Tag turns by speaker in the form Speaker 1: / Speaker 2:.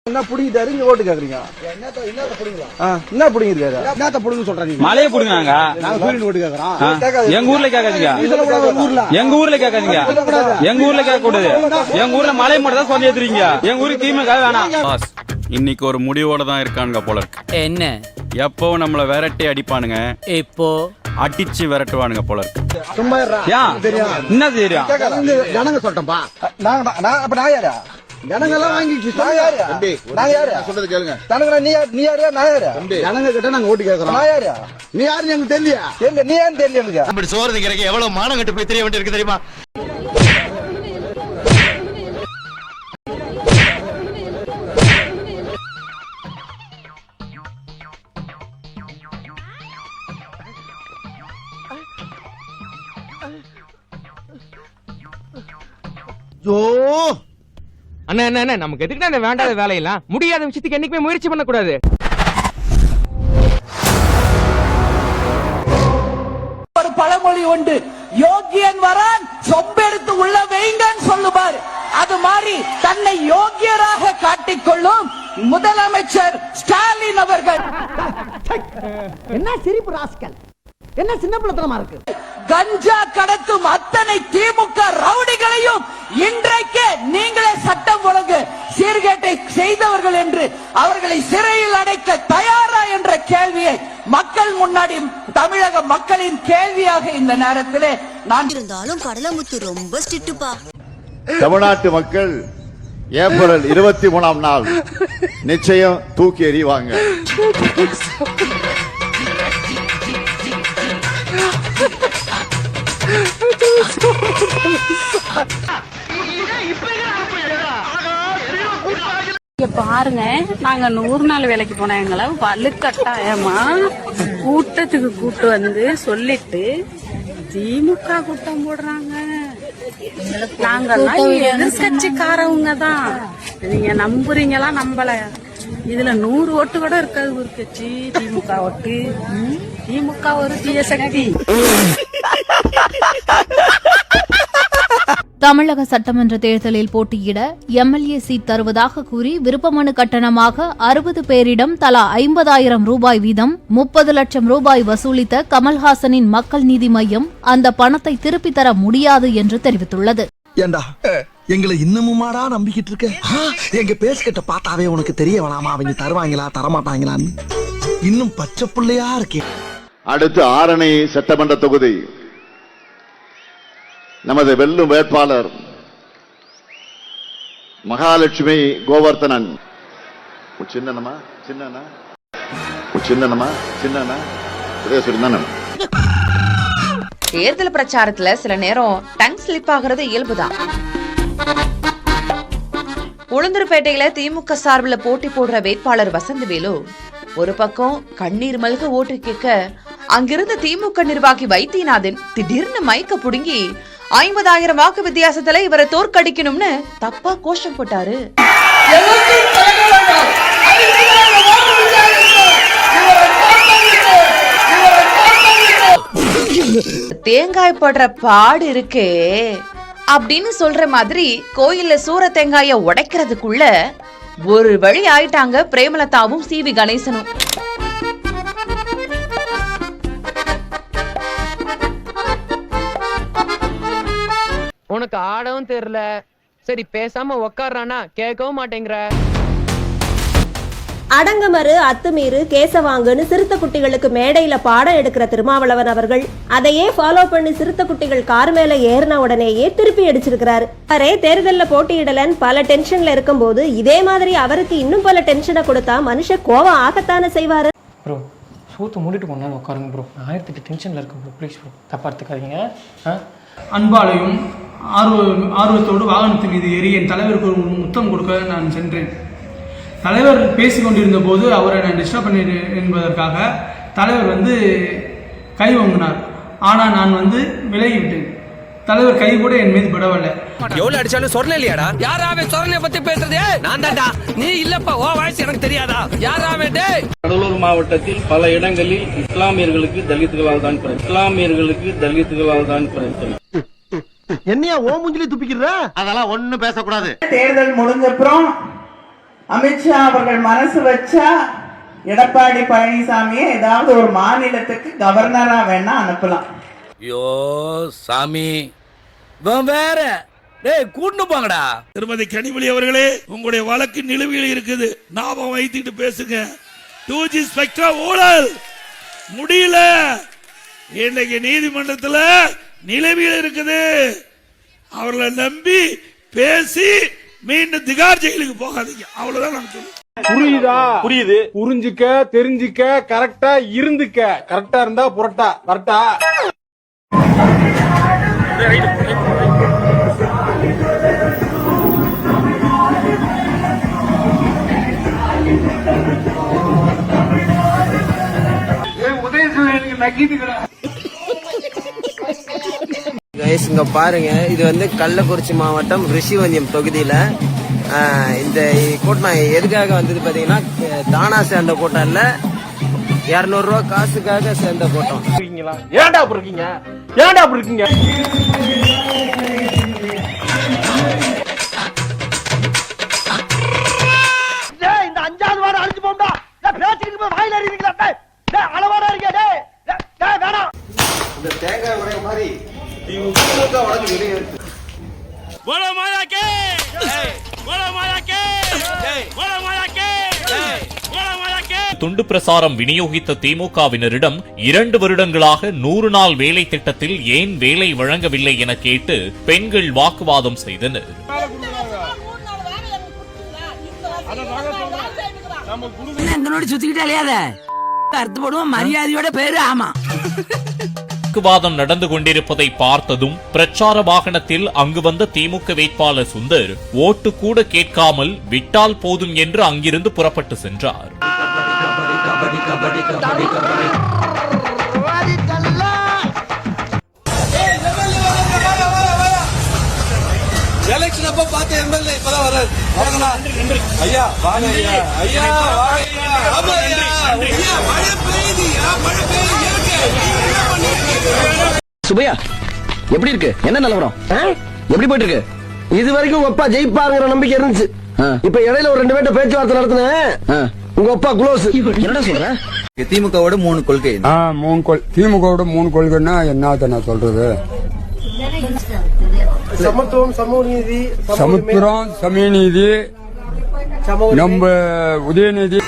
Speaker 1: என்ன புடிங்கிட்டாரு இங்க ஓட்டு கேக்குறீங்க? என்ன புடிங்கிருக்காரு? என்னத்த புடுங்க சொல்றீங்க?
Speaker 2: மலையை புடுங்காங்க.
Speaker 1: நாங்க சூரியன் ஓட்டு கேக்குறோம்.
Speaker 2: எங்க ஊர்ல கேட்காதீங்க. எங்க ஊர்ல கேட்காதீங்க. எங்க ஊர்ல கேட்க கூடாது. எங்க ஊர்ல மலை மட்டும் தான் சொல்லி ஏத்துறீங்க. எங்க ஊருக்கு திமுக வேணாம். இன்னைக்கு ஒரு முடிவோட தான் இருக்கானுங்க போல இருக்கு.
Speaker 3: என்ன?
Speaker 2: எப்போ நம்மள விரட்டி அடிப்பானுங்க,
Speaker 3: இப்போ
Speaker 2: அடிச்சு விரட்டுவானுங்க போல இருக்கு.
Speaker 1: சும்மா தெரியும்.
Speaker 2: என்ன தெரியும்?
Speaker 1: ஜனங்க சொல்லிட்டோம்பா. அப்ப நான் யாரா? ஜனங்க எல்லாம் வாங்கிச்சு. நான் யாரு? நான் யாரு? சொல்றது கேளுங்க. ஜனங்க நீ யாரு? நான் யாரு? ஜனங்க கிட்ட நாங்க ஓட்டு கேக்குறோம். நான் யாரு? நீ யாருன்னு எனக்கு தெரியலையா? தெரியல. நீ யாருன்னு தெரியல எனக்கு.
Speaker 4: அப்படி சோறுங்கிறக்கு எவ்வளவு மானம் கட்டு போய் தெரிய வேண்டியிருக்கு தெரியுமா?
Speaker 5: அண்ணா என்ன நமக்கு எதுக்கு அந்த வேண்டாத வேலையெல்லாம்? முடியாத விஷயத்துக்கு என்னைக்குமே முயற்சி பண்ணக்கூடாது.
Speaker 6: ஒரு பழமொழி உண்டு, யோகியன் வரான் சொம்பெடுத்து உள்ள வைங்கன்னு சொல்லுவார். அது மாதிரி தன்னை யோகியராக காட்டிக்கொள்ளும் முதலமைச்சர் ஸ்டாலின் அவர்கள்.
Speaker 7: என்ன சிரிப்பு ராஸ்கல், என்ன சின்ன பிள்ளைத்தனமா இருக்கு.
Speaker 6: கஞ்சா கடத்தும் அத்தனை திமுக ரவுடிகளையும் இன்றைக்கு நீங்களே சட்டம் ஒழுங்கு சீர்கேட்டை செய்தவர்கள் என்று அவர்களை சிறையில் அடைக்க தயாரா என்ற கேள்வியை மக்கள் முன்னாடி தமிழக மக்களின் கேள்வியாக இந்த நேரத்திலே நான்
Speaker 8: இருந்தாலும் கடலமுத்து ரொம்ப ஸ்ட்ரிக்ட்பா.
Speaker 9: தமிழ்நாட்டு மக்கள் ஏப்ரல் 23ஆம் நாள் நிச்சயம் தூக்கி எறிவாங்க.
Speaker 10: பாருங்க, நாங்க 100 நாள் வேலைக்கு போன எங்களை வலுக்கட்டாயமா கூட்டத்துக்கு கூட்டு வந்து சொல்லிட்டு திமுக கூட்டம் போடுறாங்க. நாங்கெல்லாம் எதிர்கட்சிக்காரவங்க தான். நீங்க நம்புறீங்களா நம்பல? இதுல 100 ஓட்டு கூட இருக்காது ஒரு கட்சி. திமுக ஓட்டு. திமுக ஒரு தீய சக்தி.
Speaker 8: தமிழக சட்டமன்ற தேர்தலில் போட்டியிட எம்எல்ஏ சீட் தருவதாக கூறி விருப்ப மனு கட்டணமாக 60 பேரிடம் தலா 50,000 ரூபாய் வீதம் 30 லட்சம் ரூபாய் வசூலித்த கமல்ஹாசனின் மக்கள் நீதி மய்யம் அந்த பணத்தை திருப்பி தர முடியாது என்று தெரிவித்துள்ளது.
Speaker 7: ஏண்டா எங்களை இன்னமுமாடா நம்பிக்கிட்டு இருக்க? எங்க பேசிக்கிட்ட பார்த்தாவே உனக்கு தெரிய வேணாமா அவங்க தருவாங்களா தரமாட்டாங்களான்னு? இன்னும் பச்சை பிள்ளையா இருக்கேன்.
Speaker 9: அடுத்து ஆரணி சட்டமன்ற தொகுதி நமது வெல்லும் வேட்பாளர் மகாலட்சுமி கோவர்த்தனன். சின்னனமா சின்னனா சின்னனமா சின்னனா சொன்னா.
Speaker 10: தேர்தல் பிரச்சாரத்துல சில நேரம் டங் ஸ்லிப் ஆகிறது இயல்புதான். உளுந்தூர்பேட்டையில திமுக சார்பில் போட்டி போடுற வேட்பாளர் வசந்தவேலு ஒரு பக்கம் கண்ணீர் மல்க ஓட்டு கேட்க, அங்கிருந்த திமுக நிர்வாகி வைத்தியநாதன் திடீர்னு மைக்க புடுங்கி 50,000 வாக்கு வித்தியாசத்துல இவரை தோற்கடிக்கணும்னு தப்பா கோஷம் போட்டாரு. தேங்காய் போடுற பாடு இருக்கே அப்படின்னு சொல்ற மாதிரி கோயில்ல சூர தேங்காய உடைக்கிறதுக்குள்ள ஒரு வழி ஆயிட்டாங்க பிரேமலதாவும் சிவி கணேசனும்.
Speaker 5: உனக்கு ஆடவும் தெரியல, சரி பேசாம உக்காடுறானா கேட்கவும் மாட்டேங்கிற.
Speaker 8: அடங்கமறு அத்துமீறு கேசவாங்கன்னு சிறுத்தை குட்டிகளுக்கு மேடையில பாடம் எடுக்கிற திருமாவளவன் அவர்கள் அதையே ஃபாலோ பண்ணி சிறுத்தை குட்டிகள் கார் மேல ஏறின உடனேயே திருப்பி அடிச்சிருக்கிறாரு. அவரே தேர்தல்ல போட்டியிடலன்னு பல டென்ஷன்ல இருக்கும் போது இதே மாதிரி அவருக்கு இன்னும் பல டென்ஷனை கொடுத்தா மனுஷ கோவம் ஆகத்தானே செய்வாரு.
Speaker 5: ப்ரோ சூத்து மூடிட்டு கொண்டா உட்காருங்க ப்ரோ. 1008 டென்ஷன்ல இருக்கு ப்ரோ. ப்ளீஸ் ப்ரோ தப்பா எடுத்துக்காதீங்க.
Speaker 11: அன்பாலையும் ஆர்வத்தோடு வாகனத்தின் மீது ஏறி என் தலைவருக்கு ஒரு முத்தம் கொடுக்க நான் சென்றேன். தலைவர் பேசி கொண்டிருந்த போது அவரை நான் டிஸ்டர்ப் பண்ணிட்டேன் என்பதற்காக தலைவர் கை வாங்கினார். ஆனால் நான் விலகிவிட்டேன். தலைவர் கை கூட என் மீது படவில்லை.
Speaker 4: எவ்வளவு அடிச்சாலும் சொரல இல்லையாடா? யாராவே சொரலை பத்தி பேசுறதே? நான் தான்டா. நீ இல்லப்பா, ஓ வாய்ஸ் எனக்கு தெரியாதா? யாராவே டேய்.
Speaker 11: கடலூர் மாவட்டத்தில் பல இடங்களில் இஸ்லாமியர்களுக்கு தலித்துகளால் தான் பிரச்சனை.
Speaker 7: என்னையா ஓ மூஞ்சிலே துப்பிக்கிற?
Speaker 4: அதெல்லாம் ஒண்ணும் பேசக்கூடாது.
Speaker 6: தேர்தல் முடிஞ்சப்புறம் அமித்ஷா அவர்கள் மனசு வச்சா எடப்பாடி பழனிசாமியை ஏதாவது ஒரு மாநிலத்துக்கு கவர்னரா வேணா அனுப்பலாம்.
Speaker 4: ஐயோ சாமி வேற கூட்டு போங்கடா.
Speaker 3: திருமதி கனிமொழி அவர்களே, உங்களுடைய வழக்கு நிலுவையில் இருக்குது, ஞாபகம் வைத்துட்டு பேசுங்க. 2G ஸ்பெக்ட்ரம் ஊழல் முடியல, இன்னைக்கு நீதிமன்றத்தில் நிலுவையில் இருக்குது. அவர்களை நம்பி பேசி மீண்டும் திகார் ஜெயிலுக்கு போகாதீங்க. அவ்வளவுதான் நான் சொல்லுவேன்.
Speaker 1: புரியுதா? புரியுது. புரிஞ்சுக்க, தெரிஞ்சுக்க, கரெக்டா இருந்துக்க. கரெக்டா இருந்தா புரட்டா கரெக்டா.
Speaker 6: இங்க பாருங்க, இது வந்து கள்ளக்குறிச்சி மாவட்டம் ரிஷிவந்தியம் தொகுதியில இந்த கூட்டம் எதுக்காக வந்தது பாத்தீங்கன்னா, தானா சேர்ந்த கூட்டம் இல்ல, 200 ரூபா காசுக்காக சேர்ந்த கூட்டம்.
Speaker 1: ஏன்டா அப்படி இருக்கீங்க? ஏன்டா அப்படி இருக்கீங்க? இந்த 5வது வாரம் அழிஞ்சு போண்டா. பேசிக்கிட்டு வாயில அறிவீங்களா? அளவாடா இருக்கே. வேணாம். இந்த தேங்காய் உடைய மாதிரி திமுக உடஞ்சு வெளியே இருக்கு.
Speaker 12: துண்டு பிரசாரம் விநியோகித்த திமுகவினரிடம் 2 வருடங்களாக 100 நாள் வேலை திட்டத்தில் ஏன் வேலை வழங்கவில்லை என கேட்டு பெண்கள் வாக்குவாதம் செய்தனர்.
Speaker 6: மரியாதையோட பேரு ஆமா.
Speaker 12: வாக்குவாதம் நடந்து கொண்டிருப்பதை பார்த்ததும் பிரச்சார வாகனத்தில் அங்கு வந்த திமுக வேட்பாளர் சுந்தர் ஓட்டு கூட கேட்காமல் விட்டால் போதும் என்று அங்கிருந்து புறப்பட்டு சென்றார்.
Speaker 3: எலெக்ஷன் அப்ப பார்த்த எம்எல்ஏ இப்பதான் வர்றாரு. ஐயா வாங்க ஐயா. ஐயா வாங்க ஐயா. மழை பெய்யுதுயா, மழை பெய்யுது.
Speaker 6: சுபையா எப்படி இருக்கு? என்ன நிலவரம்? எப்படி போயிட்டு இருக்கு? இது வரைக்கும் உங்க அப்பா ஜெயிப்பாருங்கிற நம்பிக்கை இருந்துச்சு. இப்ப இடையில ஒரு 2 பேர்ட்ட பேச்சுவார்த்தை நடத்தினேன். உங்க அப்பா க்ளோஸ். என்னடா சொல்ற?
Speaker 1: திமுகவோட 3 கொள்கை. 3 திமுகவோட 3 கொள்கைன்னா என்னத்த நான் சொல்றது?
Speaker 6: சமத்துவம், சமூக நீதி,
Speaker 1: சமுத்திரம், சமயநீதி, நம்ம உதயநிதி